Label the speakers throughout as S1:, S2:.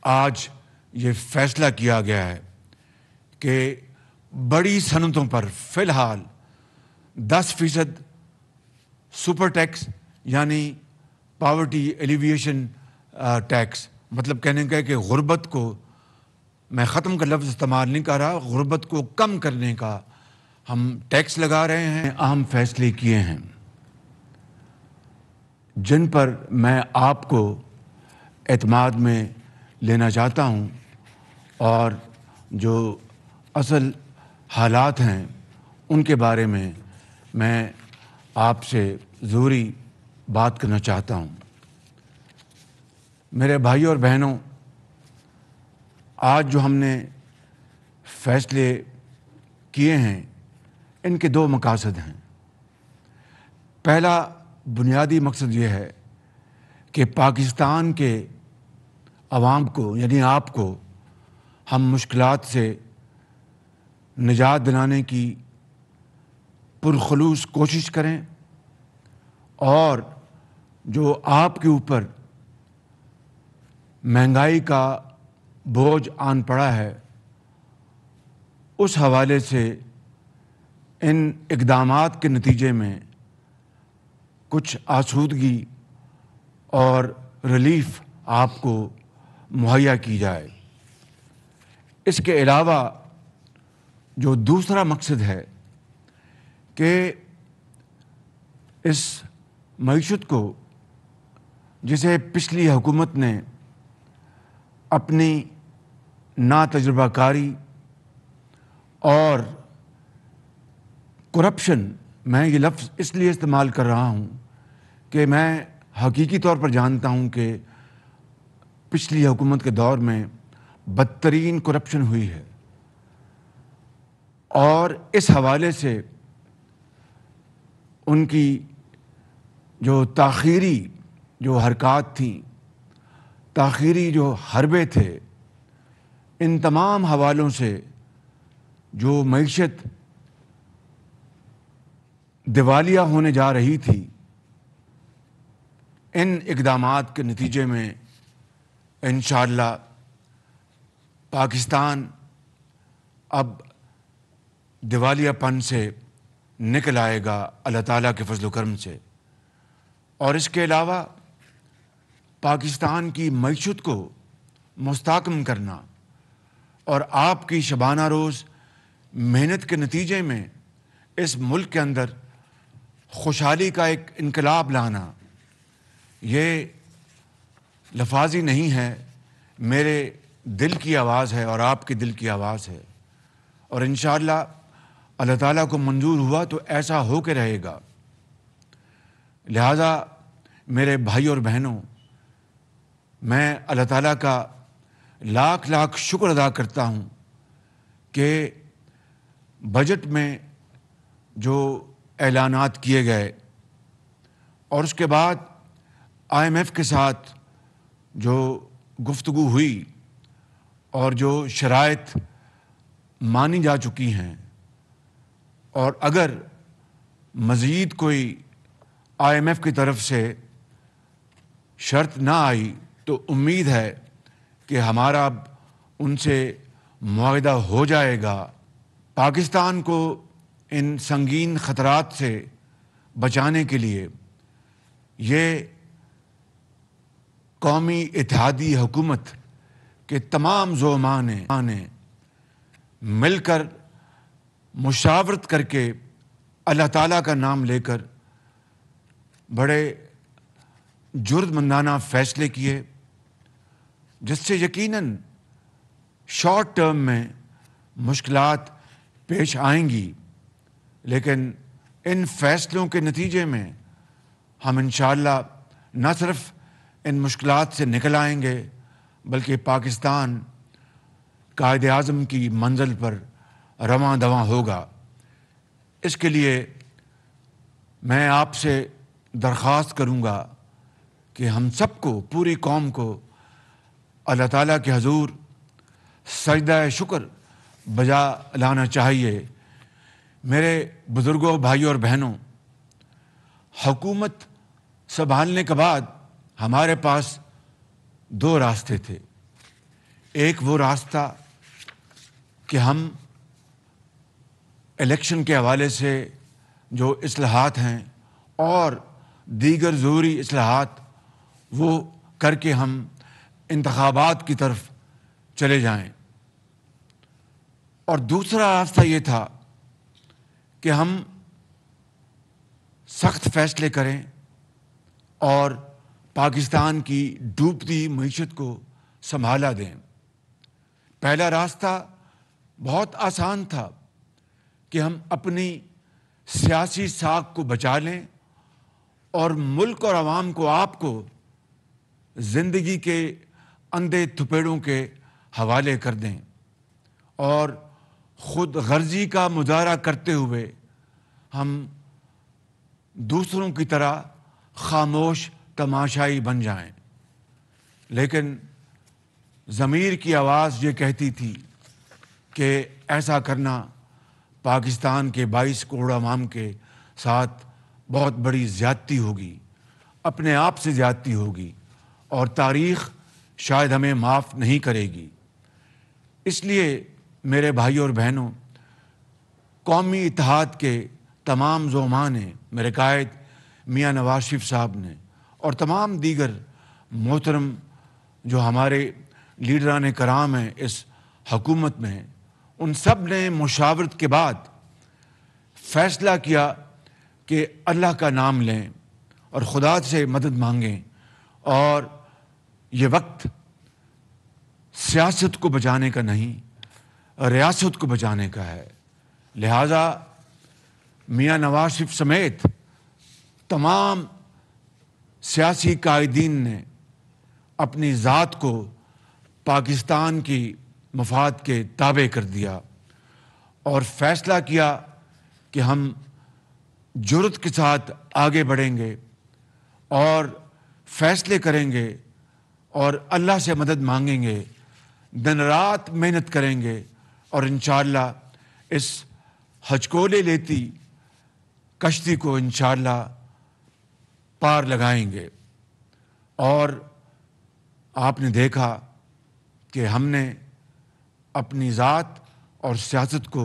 S1: آج یہ فیصلہ کیا گیا ہے کہ بڑی صنعتوں پر فی الحال 10% سپر ٹیکس یعنی پاورٹی ایلیویشن ٹیکس، مطلب کہنے کا ہے کہ غربت کو، میں ختم کا لفظ استعمال نہیں کر رہا، غربت کو کم کرنے کا ہم ٹیکس لگا رہے ہیں، اہم فیصلے کیے ہیں جن پر میں آپ کو اعتماد میں لینا چاہتا ہوں، اور جو اصل حالات ہیں ان کے بارے میں آپ سے ضروری بات کرنا چاہتا ہوں۔ میرے بھائیوں اور بہنوں، آج جو ہم نے فیصلے کیے ہیں ان کے دو مقاصد ہیں۔ پہلا بنیادی مقصد یہ ہے کہ پاکستان کے عوام کو، یعنی آپ کو، ہم مشکلات سے نجات دلانے کی پرخلوص کوشش کریں، اور جو آپ کے اوپر مہنگائی کا بوجھ آن پڑا ہے اس حوالے سے ان اقدامات کے نتیجے میں کچھ آسودگی اور ریلیف آپ کو مہیا کی جائے۔ اس کے علاوہ جو دوسرا مقصد ہے کہ اس معیشت کو، جسے پچھلی حکومت نے اپنی ناتجربہ کاری اور کرپشن، میں یہ لفظ اس لیے استعمال کر رہا ہوں کہ میں حقیقی طور پر جانتا ہوں کہ پچھلی حکومت کے دور میں بدترین کرپشن ہوئی ہے، اور اس حوالے سے ان کی جو تاخیری جو حرکات تھیں، تاخیری جو حربے تھے، ان تمام حوالوں سے جو معیشت دیوالیہ ہونے جا رہی تھی، ان اقدامات کے نتیجے میں انشاءاللہ پاکستان اب دیوالیہ پن سے نکل آئے گا اللہ تعالیٰ کے فضل و کرم سے۔ اور اس کے علاوہ پاکستان کی معیشت کو مستحکم کرنا اور آپ کی شبانہ روز محنت کے نتیجے میں اس ملک کے اندر خوشحالی کا ایک انقلاب لانا، یہ لفاظی نہیں ہے، میرے دل کی آواز ہے اور آپ کے دل کی آواز ہے، اور انشاءاللہ اللہ تعالیٰ کو منظور ہوا تو ایسا ہو کے رہے گا۔ لہذا میرے بھائی اور بہنوں، میں اللہ تعالیٰ کا لاکھ لاکھ شکر ادا کرتا ہوں کہ بجٹ میں جو اعلانات کیے گئے اور اس کے بعد IMF کے ساتھ جو گفتگو ہوئی اور جو شرائط مانی جا چکی ہیں، اور اگر مزید کوئی IMF کی طرف سے شرط نہ آئی تو امید ہے کہ ہمارا اب ان سے معاہدہ ہو جائے گا۔ پاکستان کو ان سنگین خطرات سے بچانے کے لیے یہ قومی اتحادی حکومت کے تمام زعماء نے مل کر مشاورت کر کے اللہ تعالیٰ کا نام لے کر بڑے جرأتمندانہ فیصلے کیے، جس سے یقیناً شارٹ ٹرم میں مشکلات پیش آئیں گی، لیکن ان فیصلوں کے نتیجے میں ہم انشاءاللہ نہ صرف ان مشکلات سے نکل آئیں گے بلکہ پاکستان قائد اعظم کی منزل پر رواں دواں ہوگا۔ اس کے لیے میں آپ سے درخواست کروں گا کہ ہم سب کو، پوری قوم کو اللہ تعالیٰ کے حضور سجدہ شکر بجا لانا چاہیے۔ میرے بزرگوں، بھائیوں اور بہنوں، حکومت سنبھالنے کے بعد ہمارے پاس دو راستے تھے۔ ایک وہ راستہ کہ ہم الیکشن کے حوالے سے جو اصلاحات ہیں اور دیگر ضروری اصلاحات وہ کر کے ہم انتخابات کی طرف چلے جائیں، اور دوسرا راستہ یہ تھا کہ ہم سخت فیصلے کریں اور پاکستان کی ڈوبتی معیشت کو سنبھالا دیں۔ پہلا راستہ بہت آسان تھا کہ ہم اپنی سیاسی ساکھ کو بچا لیں اور ملک اور عوام کو، آپ کو زندگی کے اندھے تھپیڑوں کے حوالے کر دیں اور خود غرضی کا مظاہرہ کرتے ہوئے ہم دوسروں کی طرح خاموش تماشائی بن جائیں۔ لیکن ضمیر کی آواز یہ کہتی تھی کہ ایسا کرنا پاکستان کے 22 کروڑ عوام کے ساتھ بہت بڑی زیادتی ہوگی، اپنے آپ سے زیادتی ہوگی، اور تاریخ شاید ہمیں معاف نہیں کرے گی۔ اس لیے میرے بھائیوں اور بہنوں، قومی اتحاد کے تمام زعماء نے، میرے قائد میاں نواز شریف صاحب نے، اور تمام دیگر محترم جو ہمارے لیڈران کرام ہیں اس حکومت میں، ان سب نے مشاورت کے بعد فیصلہ کیا کہ اللہ کا نام لیں اور خدا سے مدد مانگیں، اور یہ وقت سیاست کو بچانے کا نہیں، ریاست کو بچانے کا ہے۔ لہٰذا میاں نواز شریف سمیت تمام سیاسی قائدین نے اپنی ذات کو پاکستان کی مفاد کے تابع کر دیا اور فیصلہ کیا کہ ہم جرأت کے ساتھ آگے بڑھیں گے اور فیصلے کریں گے اور اللہ سے مدد مانگیں گے، دن رات محنت کریں گے، اور انشاءاللہ اس ہچکولے لیتی کشتی کو انشاءاللہ پار لگائیں گے۔ اور آپ نے دیکھا کہ ہم نے اپنی ذات اور سیاست کو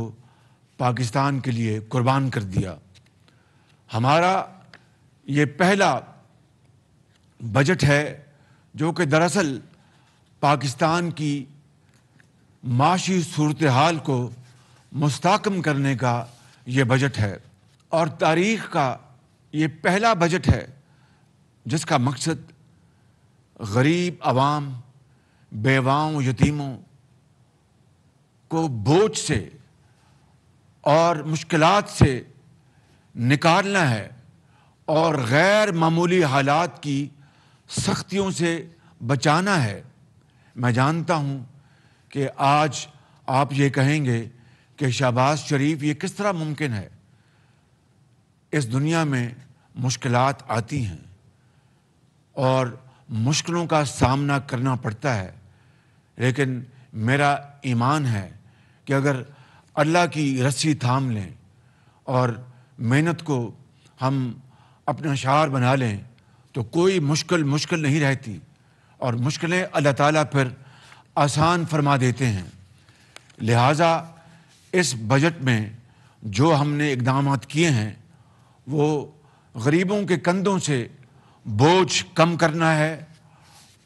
S1: پاکستان کے لیے قربان کر دیا۔ ہمارا یہ پہلا بجٹ ہے جو کہ دراصل پاکستان کی معاشی صورتحال کو مستحکم کرنے کا یہ بجٹ ہے، اور تاریخ کا یہ پہلا بجٹ ہے جس کا مقصد غریب عوام، بیواؤں، یتیموں کو بوجھ سے اور مشکلات سے نکالنا ہے اور غیر معمولی حالات کی سختیوں سے بچانا ہے۔ میں جانتا ہوں کہ آج آپ یہ کہیں گے کہ شہباز شریف، یہ کس طرح ممکن ہے؟ اس دنیا میں مشکلات آتی ہیں اور مشکلوں کا سامنا کرنا پڑتا ہے، لیکن میرا ایمان ہے کہ اگر اللہ کی رسی تھام لیں اور محنت کو ہم اپنا شعار بنا لیں تو کوئی مشکل نہیں رہتی، اور مشکلیں اللہ تعالیٰ پھر آسان فرما دیتے ہیں۔ لہٰذا اس بجٹ میں جو ہم نے اقدامات کیے ہیں وہ غریبوں کے کندھوں سے بوجھ کم کرنا ہے،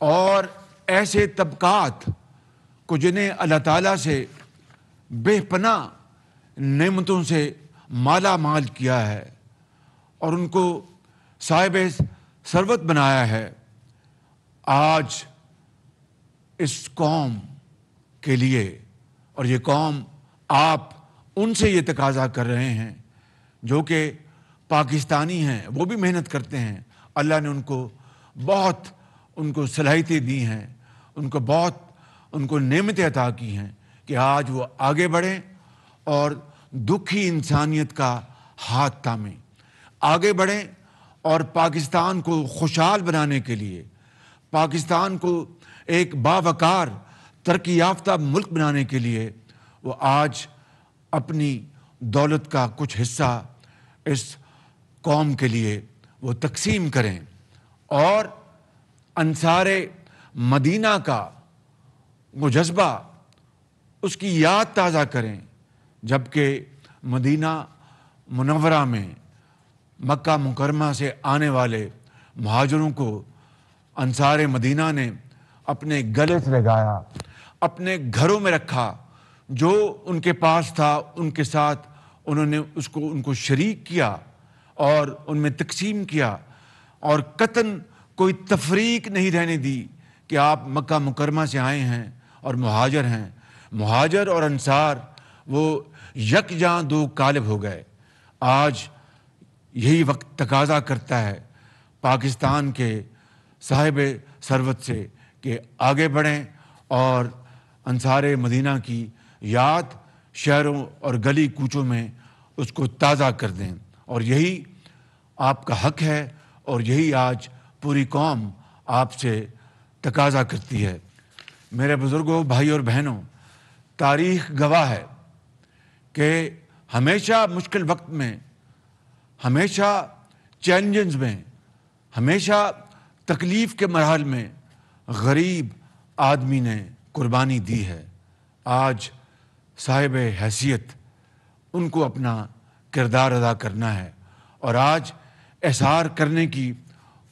S1: اور ایسے طبقات کو جنہیں اللہ تعالیٰ سے بے پناہ نعمتوں سے مالا مال کیا ہے اور ان کو صاحب ثروت بنایا ہے، آج اس قوم کے لیے، اور یہ قوم آپ ان سے یہ تقاضا کر رہے ہیں جو کہ پاکستانی ہیں، وہ بھی محنت کرتے ہیں، اللہ نے ان کو صلاحیتیں دی ہیں، ان کو نعمتیں عطا کی ہیں کہ آج وہ آگے بڑھیں اور دکھی انسانیت کا ہاتھ تھامیں، آگے بڑھیں اور پاکستان کو خوشحال بنانے کے لیے، پاکستان کو ایک باوقار ترقی یافتہ ملک بنانے کے لیے وہ آج اپنی دولت کا کچھ حصہ اس قوم کے لیے وہ تقسیم کریں، اور انصار مدینہ کا وہ جذبہ، اس کی یاد تازہ کریں جبکہ مدینہ منورہ میں مکہ مکرمہ سے آنے والے مہاجروں کو انصار مدینہ نے اپنے گلے سے لگایا، اپنے گھروں میں رکھا، جو ان کے پاس تھا ان کے ساتھ انہوں نے ان کو شریک کیا اور ان میں تقسیم کیا، اور قطعاً کوئی تفریق نہیں رہنے دی کہ آپ مکہ مکرمہ سے آئے ہیں اور مہاجر ہیں۔ مہاجر اور انصار وہ یکجاں دو قالب ہو گئے۔ آج یہی وقت تقاضا کرتا ہے پاکستان کے صاحب ثروت سے کہ آگے بڑھیں اور انصار مدینہ کی یاد شہروں اور گلی کوچوں میں اس کو تازہ کر دیں، اور یہی آپ کا حق ہے اور یہی آج پوری قوم آپ سے تقاضا کرتی ہے۔ میرے بزرگوں، بھائی اور بہنوں، تاریخ گواہ ہے کہ ہمیشہ مشکل وقت میں، ہمیشہ چیلنجز میں، ہمیشہ تکلیف کے مراحل میں غریب آدمی نے قربانی دی ہے۔ آج صاحب حیثیت ان کو اپنا کردار ادا کرنا ہے، اور آج احسار کرنے کی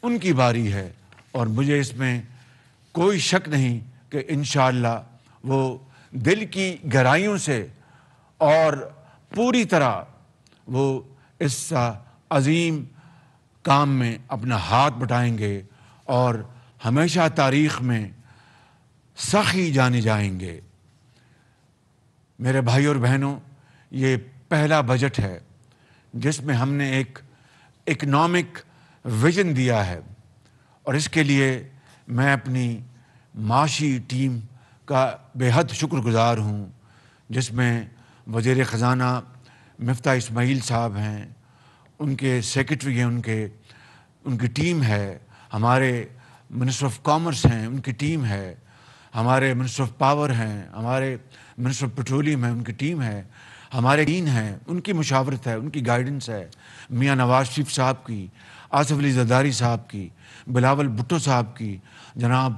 S1: ان کی باری ہے، اور مجھے اس میں کوئی شک نہیں کہ انشاءاللہ وہ دل کی گہرائیوں سے اور پوری طرح وہ اس عظیم کام میں اپنا ہاتھ بٹائیں گے اور ہمیشہ تاریخ میں سخی جانے جائیں گے۔ میرے بھائی اور بہنوں، یہ پہلا بجٹ ہے جس میں ہم نے ایک اکنامک ویژن دیا ہے، اور اس کے لیے میں اپنی معاشی ٹیم کا بے حد شکر گزار ہوں، جس میں وزیر خزانہ مفتاح اسماعیل صاحب ہیں، ان کے سیکرٹری ہیں، ان کی ٹیم ہے، ہمارے منسٹر آف کامرس ہیں، ان کی ٹیم ہے، ہمارے منسٹر آف پاور ہیں، ہمارے منسٹر آف پیٹرولیم ہیں، ان کی ٹیم ہے، ہمارے دین ہیں، ان کی مشاورت ہے، ان کی گائیڈنس ہے، میاں نواز شریف صاحب کی، آصف علی زرداری صاحب کی، بلاول بھٹو صاحب کی، جناب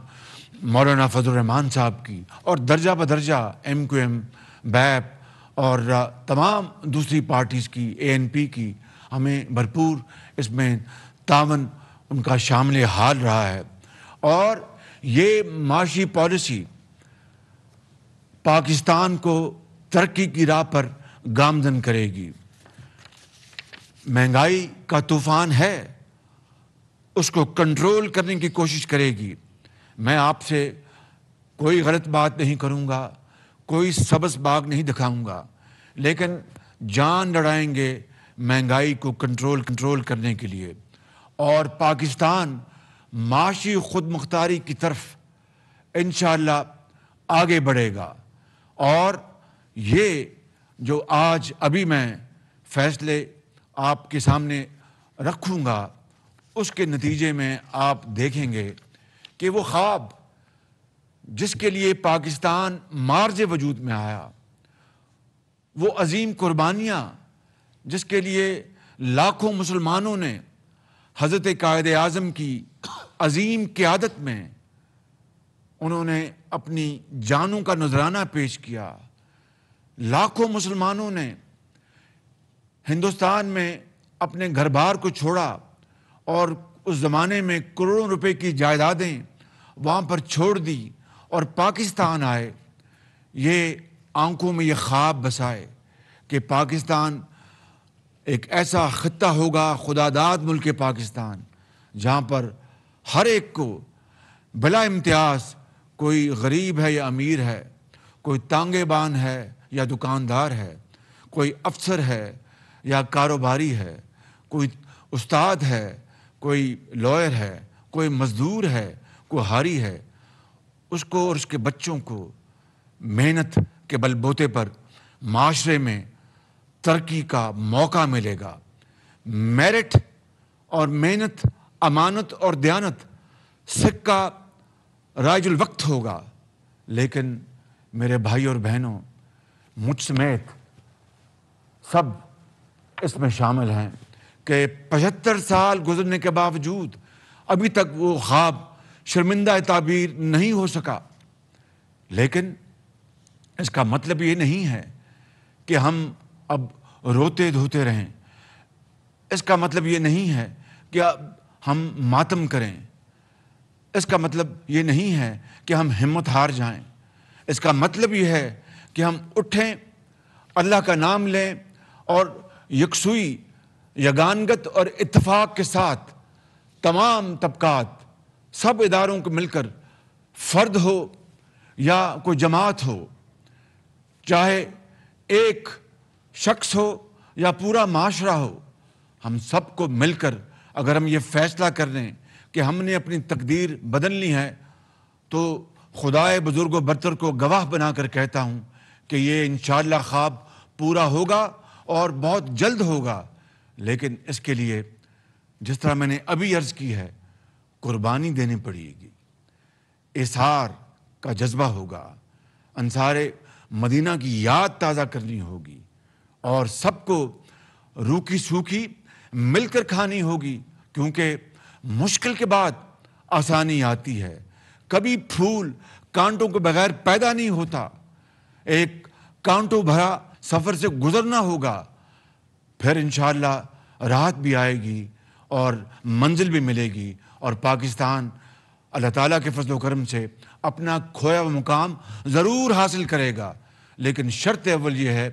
S1: مولانا فضل الرحمان صاحب کی، اور درجہ بدرجہ ایم کیو ایم، بیپ اور تمام دوسری پارٹیز کی، اے این پی کی، ہمیں بھرپور اس میں تعاون ان کا شامل حال رہا ہے، اور یہ معاشی پالیسی پاکستان کو ترقی کی راہ پر گامزن کرے گی۔ مہنگائی کا طوفان ہے، اس کو کنٹرول کرنے کی کوشش کرے گی۔ میں آپ سے کوئی غلط بات نہیں کروں گا، کوئی سبز باغ نہیں دکھاؤں گا، لیکن جان لڑائیں گے مہنگائی کو کنٹرول کرنے کے لیے، اور پاکستان معاشی خود مختاری کی طرف انشاءاللہ آگے بڑھے گا۔ اور یہ جو آج ابھی میں فیصلے آپ کے سامنے رکھوں گا، اس کے نتیجے میں آپ دیکھیں گے کہ وہ خواب جس کے لیے پاکستان مارج وجود میں آیا، وہ عظیم قربانیاں جس کے لیے لاکھوں مسلمانوں نے حضرت قائد اعظم کی عظیم قیادت میں انہوں نے اپنی جانوں کا نذرانہ پیش کیا، لاکھوں مسلمانوں نے ہندوستان میں اپنے گھر بار کو چھوڑا اور اس زمانے میں کروڑوں روپے کی جائیدادیں وہاں پر چھوڑ دی اور پاکستان آئے۔ یہ آنکھوں میں یہ خواب بسائے کہ پاکستان ایک ایسا خطہ ہوگا، خدا داد ملک پاکستان، جہاں پر ہر ایک کو بلا امتیاز، کوئی غریب ہے یا امیر ہے، کوئی تانگے بان ہے یا دکاندار ہے، کوئی افسر ہے یا کاروباری ہے، کوئی استاد ہے، کوئی لائر ہے، کوئی مزدور ہے، کوئی حاری ہے، اس کو اور اس کے بچوں کو محنت کے بل بوتے پر معاشرے میں ترقی کا موقع ملے گا۔ میرٹ اور محنت، امانت اور دیانت سکہ رائج الوقت ہوگا، لیکن میرے بھائی اور بہنوں، مجھ سمیت سب اس میں شامل ہیں کہ 75 سال گزرنے کے باوجود ابھی تک وہ خواب شرمندہ تعبیر نہیں ہو سکا لیکن اس کا مطلب یہ نہیں ہے کہ ہم اب روتے دھوتے رہیں. اس کا مطلب یہ نہیں ہے کہ اب ہم ماتم کریں. اس کا مطلب یہ نہیں ہے کہ ہم ہمت ہار جائیں. اس کا مطلب یہ ہے کہ ہم اٹھیں, اللہ کا نام لیں اور یکسوئی, یگانگت اور اتفاق کے ساتھ تمام طبقات, سب اداروں کو مل کر, فرد ہو یا کوئی جماعت ہو, چاہے ایک شخص ہو یا پورا معاشرہ ہو, ہم سب کو مل کر اگر ہم یہ فیصلہ کر لیں کہ ہم نے اپنی تقدیر بدلنی ہے, تو خدائے بزرگ و برتر کو گواہ بنا کر کہتا ہوں کہ یہ انشاءاللہ خواب پورا ہوگا اور بہت جلد ہوگا. لیکن اس کے لیے جس طرح میں نے ابھی عرض کی ہے, قربانی دینی پڑے گی, اظہار کا جذبہ ہوگا, انصار مدینہ کی یاد تازہ کرنی ہوگی, اور سب کو روکھی سوکھی مل کر کھانی ہوگی, کیونکہ مشکل کے بعد آسانی آتی ہے. کبھی پھول کانٹوں کے بغیر پیدا نہیں ہوتا. ایک کانٹوں بھرا سفر سے گزرنا ہوگا, پھر انشاءاللہ راحت بھی آئے گی اور منزل بھی ملے گی, اور پاکستان اللہ تعالیٰ کے فضل و کرم سے اپنا کھویا ہوا مقام ضرور حاصل کرے گا. لیکن شرط اول یہ ہے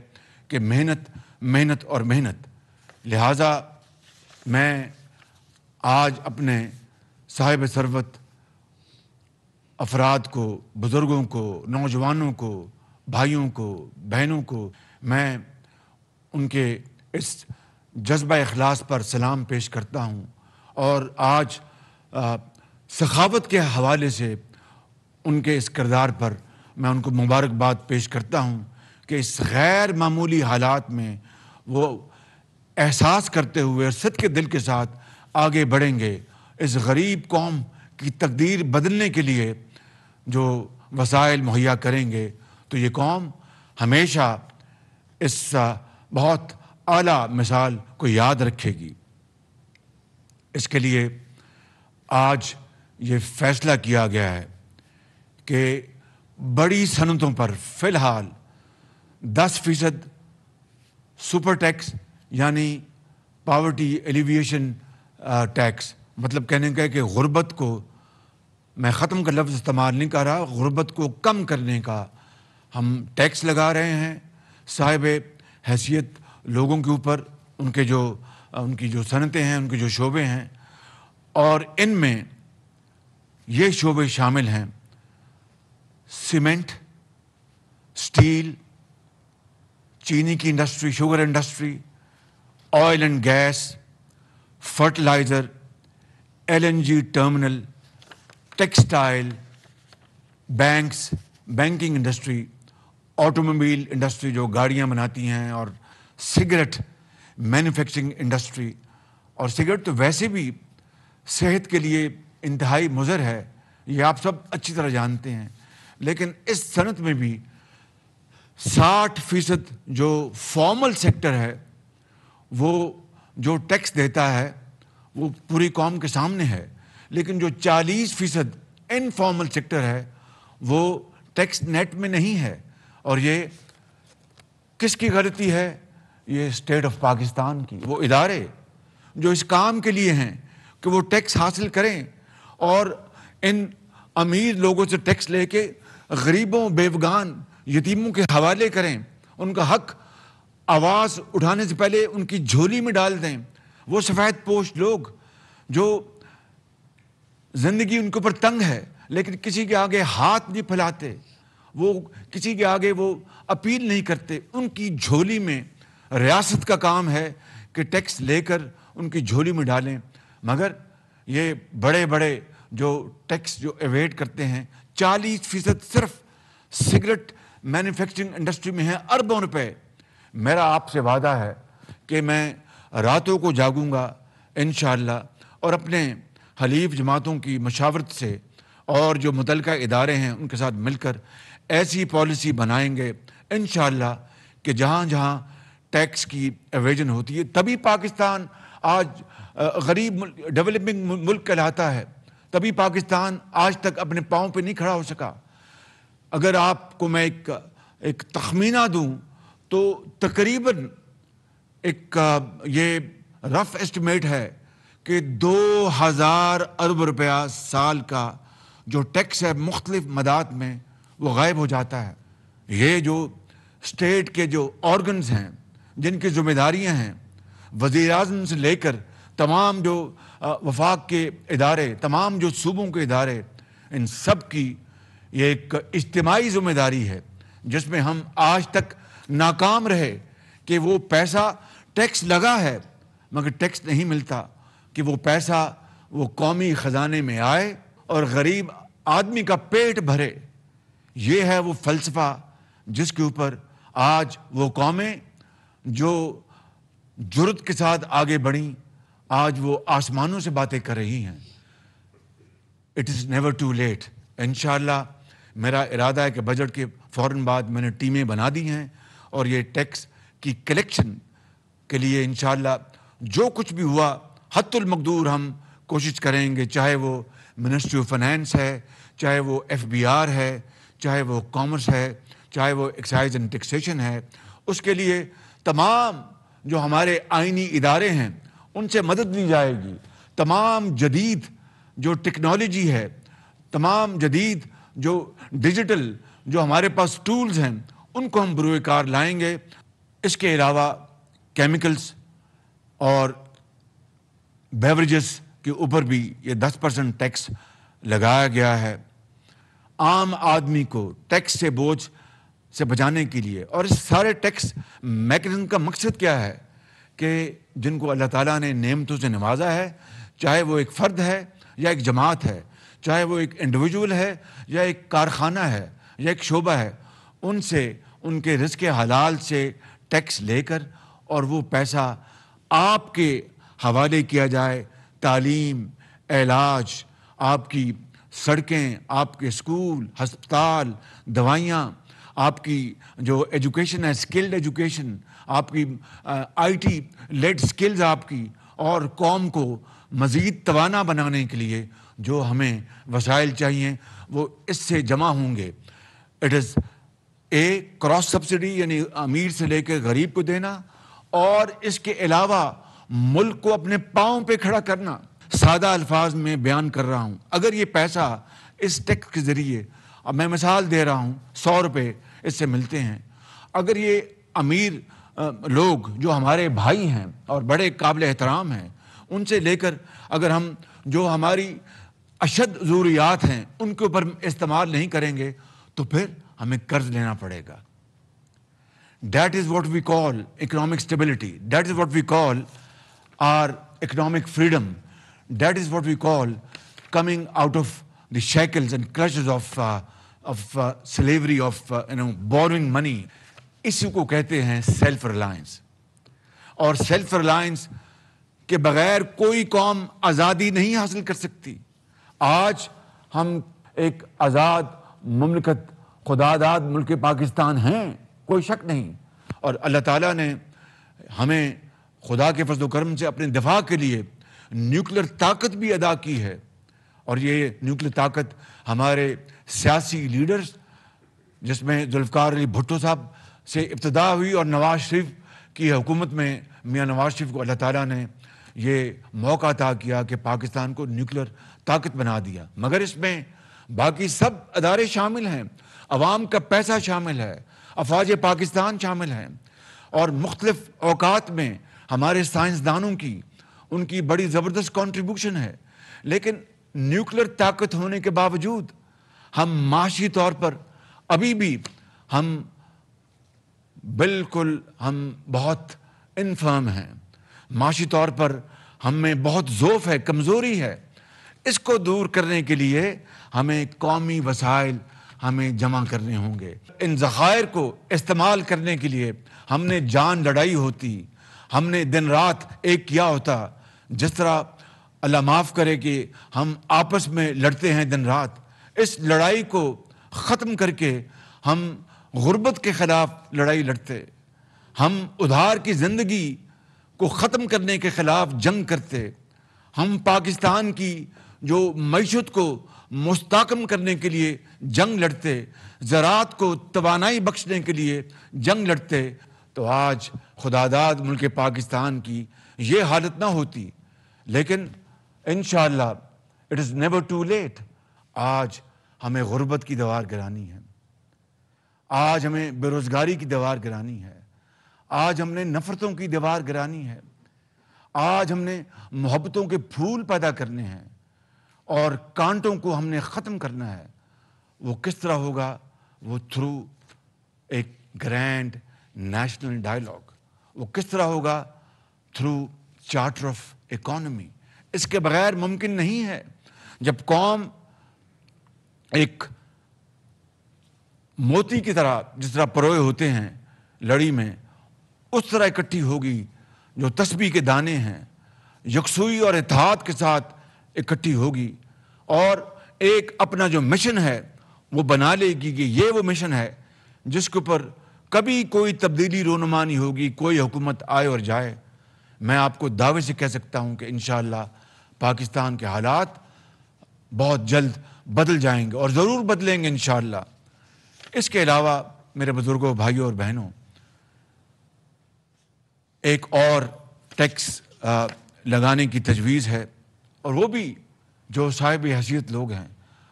S1: کہ محنت محنت اور محنت. لہٰذا میں آج اپنے صاحب ثروت افراد کو, بزرگوں کو, نوجوانوں کو, بھائیوں کو, بہنوں کو, میں ان کے اس جذبہ اخلاص پر سلام پیش کرتا ہوں, اور آج سخاوت کے حوالے سے ان کے اس کردار پر میں ان کو مبارکباد پیش کرتا ہوں کہ اس غیر معمولی حالات میں وہ احساس کرتے ہوئے اور صدق کے دل کے ساتھ آگے بڑھیں گے, اس غریب قوم کی تقدیر بدلنے کے لیے جو وسائل مہیا کریں گے, تو یہ قوم ہمیشہ اس بہت اعلیٰ مثال کو یاد رکھے گی. اس کے لیے آج یہ فیصلہ کیا گیا ہے کہ بڑی صنعتوں پر فی الحال 10% سپر ٹیکس یعنی پاورٹی ایلیویشن ٹیکس, مطلب کہنے کا ہے کہ غربت کو, میں ختم کا لفظ استعمال نہیں کر رہا, غربت کو کم کرنے کا ہم ٹیکس لگا رہے ہیں صاحب حیثیت لوگوں کے اوپر, ان کی جو صنعتیں ہیں, ان کے جو شعبے ہیں, اور ان میں یہ شعبے شامل ہیں سیمنٹ, سٹیل, چینی کی industry, sugar industry, oil and gas, fertiliser, LNG terminal, textile, banks, banking industry, automobile industry جو گاڑیاں بناتی ہیں, اور سگریٹ مینوفیکچرنگ انڈسٹری. اور سگریٹ تو ویسے بھی صحت کے لیے انتہائی مضر ہے, یہ آپ سب اچھی طرح جانتے ہیں, لیکن اس صنعت میں بھی 60% جو فارمل سیکٹر ہے وہ جو ٹیکس دیتا ہے وہ پوری قوم کے سامنے ہے, لیکن جو 40% انفارمل سیکٹر ہے وہ ٹیکس نیٹ میں نہیں ہے. اور یہ کس کی غلطی ہے؟ یہ اسٹیٹ آف پاکستان کی. وہ ادارے جو اس کام کے لیے ہیں کہ وہ ٹیکس حاصل کریں اور ان امیر لوگوں سے ٹیکس لے کے غریبوں, بیوگان, یتیموں کے حوالے کریں, ان کا حق آواز اٹھانے سے پہلے ان کی جھولی میں ڈال دیں. وہ سفید پوش لوگ جو زندگی ان کے اوپر تنگ ہے لیکن کسی کے آگے ہاتھ نہیں پھیلاتے, وہ کسی کے آگے وہ اپیل نہیں کرتے, ان کی جھولی میں ریاست کا کام ہے کہ ٹیکس لے کر ان کی جھولی میں ڈالیں. مگر یہ بڑے بڑے جو ٹیکس جو ایویڈ کرتے ہیں, 40% صرف سگریٹ مینوفیکچرنگ انڈسٹری میں ہیں, اربوں روپے. میرا آپ سے وعدہ ہے کہ میں راتوں کو جاگوں گا انشاءاللہ, اور اپنے حلیف جماعتوں کی مشاورت سے اور جو متعلقہ ادارے ہیں ان کے ساتھ مل کر ایسی پالیسی بنائیں گے انشاءاللہ کہ جہاں جہاں ٹیکس کی ایویژن ہوتی ہے, تبھی پاکستان آج غریب ڈیولپنگ ملک کہلاتا ہے, تبھی پاکستان آج تک اپنے پاؤں پہ نہیں کھڑا ہو سکا. اگر آپ کو میں ایک تخمینہ دوں تو تقریباً ایک یہ رف ایسٹیمیٹ ہے کہ 2000 ارب روپیہ سال کا جو ٹیکس ہے مختلف مدات میں وہ غائب ہو جاتا ہے. یہ جو اسٹیٹ کے جو آرگنز ہیں جن کی ذمہ داریاں ہیں، وزیر اعظم سے لے کر تمام جو وفاق کے ادارے، تمام جو صوبوں کے ادارے، ان سب کی یہ ایک اجتماعی ذمہ داری ہے جس میں ہم آج تک ناکام رہے کہ وہ پیسہ ٹیکس لگا ہے مگر ٹیکس نہیں ملتا، کہ وہ پیسہ وہ قومی خزانے میں آئے اور غریب آدمی کا پیٹ بھرے. یہ ہے وہ فلسفہ جس کے اوپر آج وہ قومیں جو جرأت کے ساتھ آگے بڑھیں، آج وہ آسمانوں سے باتیں کر رہی ہیں. It is never too late. انشاءاللہ میرا ارادہ ہے کہ بجٹ کے فوراً بعد میں نے ٹیمیں بنا دی ہیں اور یہ ٹیکس کی کلیکشن کے لیے انشاءاللہ جو کچھ بھی ہوا حتی المقدور ہم کوشش کریں گے، چاہے وہ منسٹری آف فائنینس ہے، چاہے وہ FBR ہے، چاہے وہ کامرس ہے، چاہے وہ ایکسائز اینڈ ٹیکسیشن ہے. اس کے لیے تمام جو ہمارے آئینی ادارے ہیں ان سے مدد لی جائے گی. تمام جدید جو ٹیکنالوجی ہے، تمام جدید جو ڈیجیٹل جو ہمارے پاس ٹولز ہیں ان کو ہم بروئے کار لائیں گے. اس کے علاوہ کیمیکلز اور بیوریجز کے اوپر بھی یہ 10% ٹیکس لگایا گیا ہے عام آدمی کو ٹیکس سے بوجھ سے بچانے کے لیے. اور اس سارے ٹیکس میکنزم کا مقصد کیا ہے کہ جن کو اللہ تعالیٰ نے نعمتوں سے نوازا ہے، چاہے وہ ایک فرد ہے یا ایک جماعت ہے، چاہے وہ ایک انڈیویجول ہے یا ایک کارخانہ ہے یا ایک شعبہ ہے، ان سے ان کے رزق حلال سے ٹیکس لے کر اور وہ پیسہ آپ کے حوالے کیا جائے. تعلیم، علاج، آپ کی سڑکیں، آپ کے اسکول، ہسپتال، دوائیاں، آپ کی جو ایجوکیشن ہے، اسکلڈ ایجوکیشن، آپ کی IT لیڈ اسکلز آپ کی، اور قوم کو مزید توانا بنانے کے لیے جو ہمیں وسائل چاہیے وہ اس سے جمع ہوں گے. اٹ از کراس سبسڈی، یعنی امیر سے لے کے غریب کو دینا، اور اس کے علاوہ ملک کو اپنے پاؤں پہ کھڑا کرنا. سادہ الفاظ میں بیان کر رہا ہوں، اگر یہ پیسہ اس ٹیکس کے ذریعے، اب میں مثال دے رہا ہوں، 100 روپے اس سے ملتے ہیں. اگر یہ امیر لوگ جو ہمارے بھائی ہیں اور بڑے قابل احترام ہیں ان سے لے کر اگر ہم جو ہماری اشد ضروریات ہیں ان کے اوپر استعمال نہیں کریں گے تو پھر ہمیں قرض لینا پڑے گا. That is what we call economic stability. That is what we call our economic freedom. That is what we call coming out of the shackles and clutches of slavery, of borrowing money. اسی کو کہتے ہیں self Reliance. اور self Reliance کے بغیر کوئی قوم آزادی نہیں حاصل کر سکتی. آج ہم ایک آزاد مملکت، خداداد ملک پاکستان ہیں، کوئی شک نہیں. اور اللہ تعالیٰ نے ہمیں خدا کے فضل و کرم سے اپنے دفاع کے لیے نیوکلیر طاقت بھی ادا کی ہے. اور یہ نیوکلیر طاقت ہمارے سیاسی لیڈرز، جس میں ذوالفقار علی بھٹو صاحب سے ابتدا ہوئی اور نواز شریف کی حکومت میں میاں نواز شریف کو اللہ تعالیٰ نے یہ موقع عطا کیا کہ پاکستان کو نیوکلیر طاقت بنا دیا. مگر اس میں باقی سب ادارے شامل ہیں، عوام کا پیسہ شامل ہے، افواج پاکستان شامل ہیں، اور مختلف اوقات میں ہمارے سائنسدانوں کی ان کی بڑی زبردست کنٹریبیوشن ہے. لیکن نیوکلیر طاقت ہونے کے باوجود ہم معاشی طور پر ابھی بھی ہم بالکل بہت انفرم ہیں. معاشی طور پر ہم میں بہت ضعف ہے، کمزوری ہے. اس کو دور کرنے کے لیے ہمیں قومی وسائل ہمیں جمع کرنے ہوں گے. ان ذخائر کو استعمال کرنے کے لیے ہم نے جان لڑائی ہوتی، ہم نے دن رات ایک کیا ہوتا. جس طرح اللہ معاف کرے کہ ہم آپس میں لڑتے ہیں دن رات، اس لڑائی کو ختم کر کے ہم غربت کے خلاف لڑائی لڑتے، ہم ادھار کی زندگی کو ختم کرنے کے خلاف جنگ کرتے، ہم پاکستان کی جو معیشت کو مستحکم کرنے کے لیے جنگ لڑتے، زراعت کو توانائی بخشنے کے لیے جنگ لڑتے، تو آج خداداد ملک پاکستان کی یہ حالت نہ ہوتی۔ لیکن انشاءاللہ it is never too late. آج ہمیں غربت کی دیوار گرانی ہے، آج ہمیں بے روزگاری کی دیوار گرانی ہے، آج ہم نے نفرتوں کی دیوار گرانی ہے، آج ہم نے محبتوں کے پھول پیدا کرنے ہیں اور کانٹوں کو ہم نے ختم کرنا ہے۔ وہ کس طرح ہوگا؟ وہ تھرو ایک گرینڈ نیشنل ڈائیلاگ۔ وہ کس طرح ہوگا؟ Through charter of economy. اس کے بغیر ممکن نہیں ہے۔ جب قوم ایک موتی کی طرح، جس طرح پروئے ہوتے ہیں لڑی میں، اس طرح اکٹھی ہوگی، جو تسبیح کے دانے ہیں، یکسوئی اور اتحاد کے ساتھ اکٹھی ہوگی اور ایک اپنا جو مشن ہے وہ بنا لے گی کہ یہ وہ مشن ہے جس کے اوپر کبھی کوئی تبدیلی رونما نہیں ہوگی، کوئی حکومت آئے اور جائے۔ میں آپ کو دعوے سے کہہ سکتا ہوں کہ انشاءاللہ پاکستان کے حالات بہت جلد بدل جائیں گے اور ضرور بدلیں گے انشاءاللہ۔ اس کے علاوہ میرے بزرگوں، بھائیوں اور بہنوں، ایک اور ٹیکس لگانے کی تجویز ہے، اور وہ بھی جو صاحب حیثیت لوگ ہیں،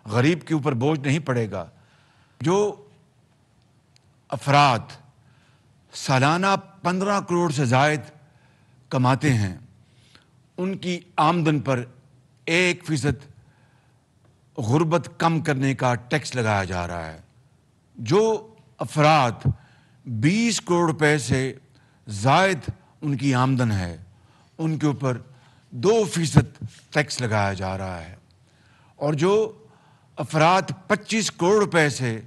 S1: غریب کے اوپر بوجھ نہیں پڑے گا۔ جو افراد سالانہ 15 کروڑ سے زائد کماتے ہیں، ان کی آمدن پر 1% غربت کم کرنے کا ٹیکس لگایا جا رہا ہے۔ جو افراد 20 کروڑ روپے سے زائد ان کی آمدن ہے، ان کے اوپر 2% ٹیکس لگایا جا رہا ہے، اور جو افراد 25 کروڑ روپے سے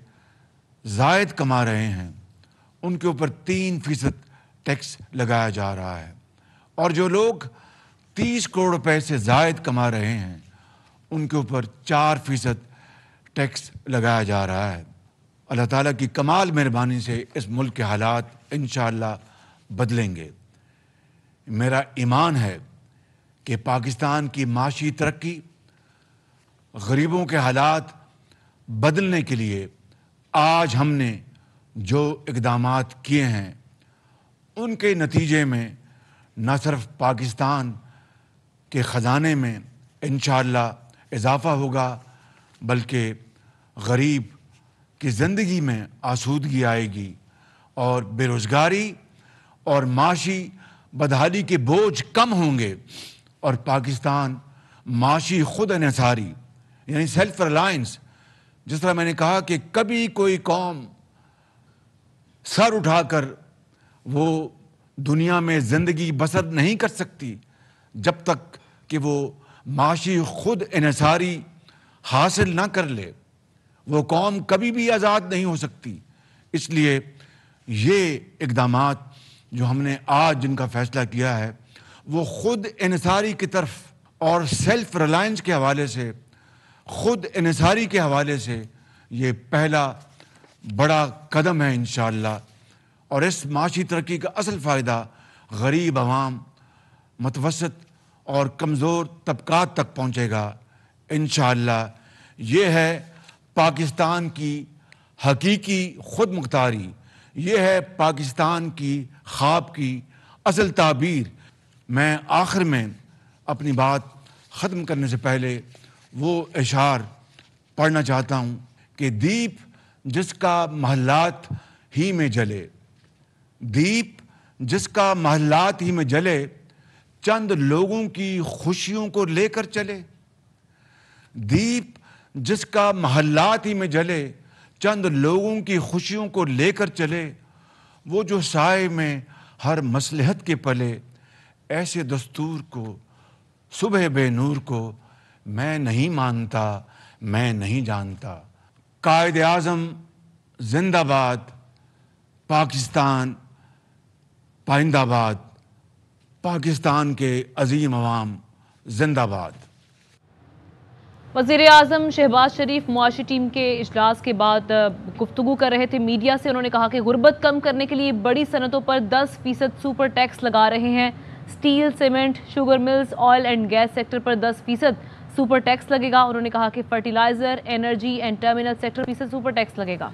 S1: زائد کما رہے ہیں، ان کے اوپر 3% ٹیکس لگایا جا رہا ہے، اور جو لوگ 30 کروڑ روپے سے زائد کما رہے ہیں، ان کے اوپر 4% ٹیکس لگایا جا رہا ہے۔ اللہ تعالیٰ کی کمال مہربانی سے اس ملک کے حالات انشاءاللہ بدلیں گے۔ میرا ایمان ہے کہ پاکستان کی معاشی ترقی، غریبوں کے حالات بدلنے کے لیے آج ہم نے جو اقدامات کیے ہیں، ان کے نتیجے میں نہ صرف پاکستان کے خزانے میں انشاءاللہ اضافہ ہوگا، بلکہ غریب کی زندگی میں آسودگی آئے گی، اور بے روزگاری اور معاشی بدحالی کے بوجھ کم ہوں گے، اور پاکستان معاشی خود انحصاری یعنی سیلف ریلائنس، جس طرح میں نے کہا کہ کبھی کوئی قوم سر اٹھا کر وہ دنیا میں زندگی بسر نہیں کر سکتی جب تک کہ وہ معاشی خود انحصاری حاصل نہ کر لے۔ وہ قوم کبھی بھی آزاد نہیں ہو سکتی۔ اس لیے یہ اقدامات جو ہم نے آج جن کا فیصلہ کیا ہے، وہ خود انحصاری کی طرف اور سیلف ریلائنس کے حوالے سے، خود انحصاری کے حوالے سے یہ پہلا بڑا قدم ہے انشاءاللہ، اور اس معاشی ترقی کا اصل فائدہ غریب عوام، متوسط اور کمزور طبقات تک پہنچے گا انشاءاللہ۔ یہ ہے پاکستان کی حقیقی خود مختاری، یہ ہے پاکستان کی خواب کی اصل تعبیر۔ میں آخر میں اپنی بات ختم کرنے سے پہلے وہ اشعار پڑھنا چاہتا ہوں کہ دیپ جس کا محلات ہی میں جلے، دیپ جس کا محلات ہی میں جلے، چند لوگوں کی خوشیوں کو لے کر چلے۔ دیپ جس کا محلات ہی میں جلے، چند لوگوں کی خوشیوں کو لے کر چلے، وہ جو سائے میں ہر مصلحت کے پلے، ایسے دستور کو، صبح بے نور کو میں نہیں مانتا، میں نہیں جانتا۔ قائد اعظم زندہ باد، پاکستان پائندہ باد، پاکستان کے عظیم عوام زندہ باد۔
S2: وزیر اعظم شہباز شریف معاشی ٹیم کے اجلاس کے بعد گفتگو کر رہے تھے میڈیا سے۔ انہوں نے کہا کہ غربت کم کرنے کے لیے بڑی صنعتوں پر 10% سپر ٹیکس لگا رہے ہیں۔ Steel, cement, sugar mills, oil and gas sector پر 10% سپر ٹیکس لگے گا. انہوں نے کہا کہ fertiliser, energy and terminal sector پہ سے سپر ٹیکس لگے گا.